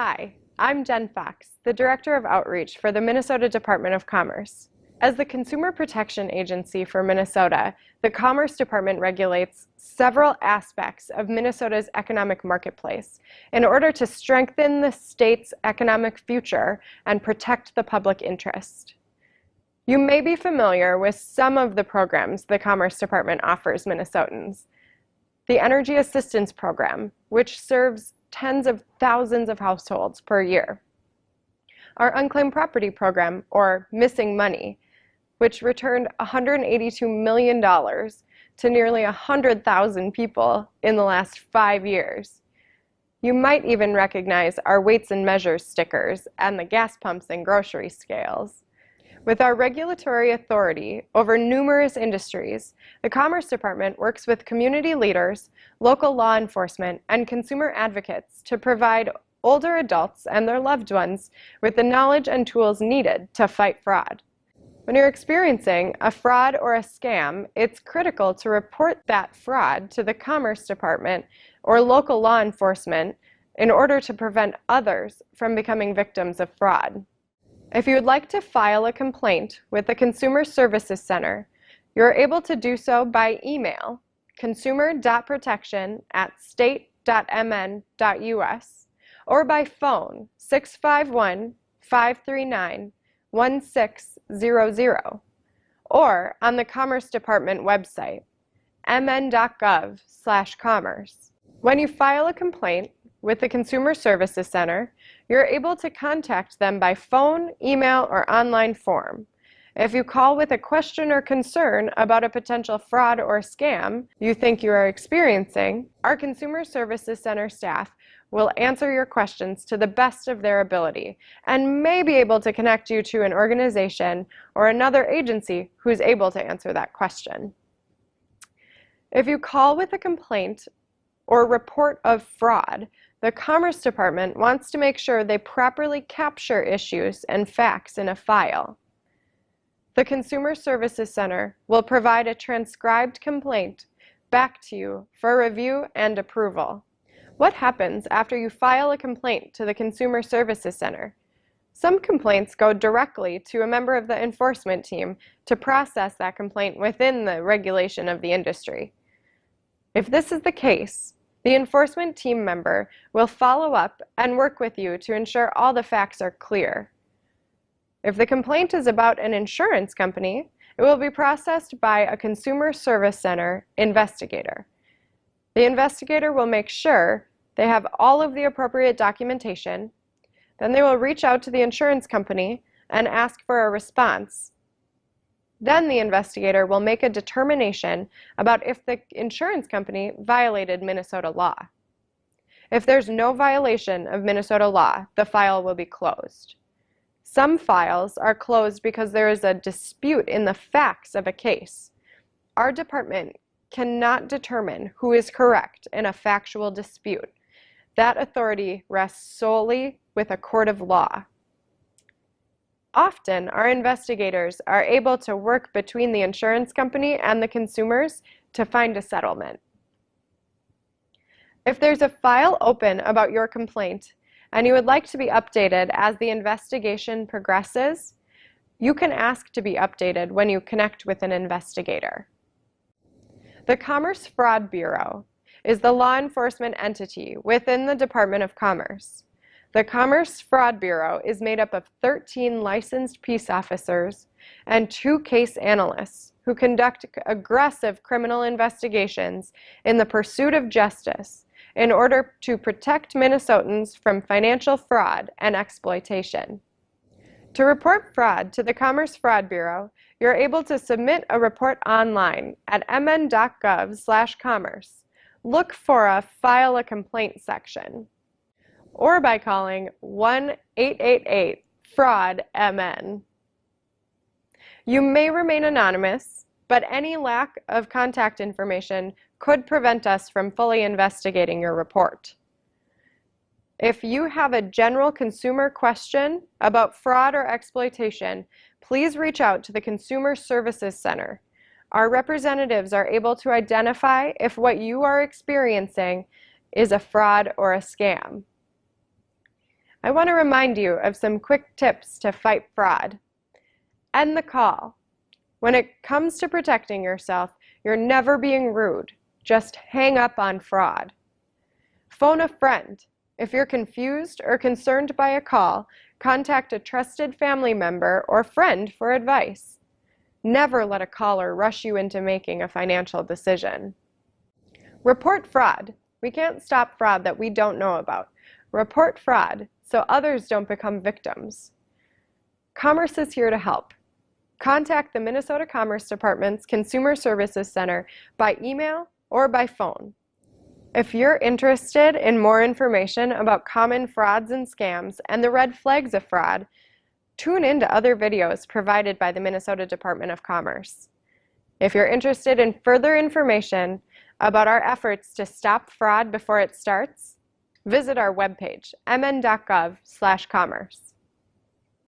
Hi, I'm Jen Fox, the Director of Outreach for the Minnesota Department of Commerce. As the Consumer Protection Agency for Minnesota, the Commerce Department regulates several aspects of Minnesota's economic marketplace in order to strengthen the state's economic future and protect the public interest. You may be familiar with some of the programs the Commerce Department offers Minnesotans. The Energy Assistance Program, which serves tens of thousands of households per year. Our Unclaimed Property Program, or Missing Money, which returned $182 million to nearly 100,000 people in the last 5 years. You might even recognize our weights and measures stickers and the gas pumps and grocery scales. With our regulatory authority over numerous industries, the Commerce Department works with community leaders, local law enforcement, and consumer advocates to provide older adults and their loved ones with the knowledge and tools needed to fight fraud. When you're experiencing a fraud or a scam, it's critical to report that fraud to the Commerce Department or local law enforcement in order to prevent others from becoming victims of fraud. If you would like to file a complaint with the Consumer Services Center, you're able to do so by email, consumer.protection@state.mn.us, or by phone, 651-539-1600, or on the Commerce Department website, mn.gov/commerce. When you file a complaint with the Consumer Services Center, you're able to contact them by phone, email, or online form. If you call with a question or concern about a potential fraud or scam you think you are experiencing, our Consumer Services Center staff will answer your questions to the best of their ability and may be able to connect you to an organization or another agency who's able to answer that question. If you call with a complaint or report of fraud, the Commerce Department wants to make sure they properly capture issues and facts in a file. The Consumer Services Center will provide a transcribed complaint back to you for review and approval. What happens after you file a complaint to the Consumer Services Center? Some complaints go directly to a member of the enforcement team to process that complaint within the regulation of the industry. If this is the case, the enforcement team member will follow up and work with you to ensure all the facts are clear. If the complaint is about an insurance company, it will be processed by a Consumer Service Center investigator. The investigator will make sure they have all of the appropriate documentation. Then they will reach out to the insurance company and ask for a response. Then the investigator will make a determination about if the insurance company violated Minnesota law. If there's no violation of Minnesota law, the file will be closed. Some files are closed because there is a dispute in the facts of a case. Our department cannot determine who is correct in a factual dispute. That authority rests solely with a court of law. Often, our investigators are able to work between the insurance company and the consumers to find a settlement. If there's a file open about your complaint and you would like to be updated as the investigation progresses, you can ask to be updated when you connect with an investigator. The Commerce Fraud Bureau is the law enforcement entity within the Department of Commerce. The Commerce Fraud Bureau is made up of 13 licensed peace officers and 2 case analysts who conduct aggressive criminal investigations in the pursuit of justice in order to protect Minnesotans from financial fraud and exploitation. To report fraud to the Commerce Fraud Bureau, you're able to submit a report online at mn.gov/commerce. Look for a File a Complaint section, or by calling 1-888-FRAUD-MN. You may remain anonymous, but any lack of contact information could prevent us from fully investigating your report. If you have a general consumer question about fraud or exploitation, please reach out to the Consumer Services Center. Our representatives are able to identify if what you are experiencing is a fraud or a scam. I want to remind you of some quick tips to fight fraud. End the call. When it comes to protecting yourself, you're never being rude. Just hang up on fraud. Phone a friend. If you're confused or concerned by a call, contact a trusted family member or friend for advice. Never let a caller rush you into making a financial decision. Report fraud. We can't stop fraud that we don't know about. Report fraud so others don't become victims. Commerce is here to help. Contact the Minnesota Commerce Department's Consumer Services Center by email or by phone. If you're interested in more information about common frauds and scams and the red flags of fraud, tune in to other videos provided by the Minnesota Department of Commerce. If you're interested in further information about our efforts to stop fraud before it starts, visit our webpage, mn.gov/commerce.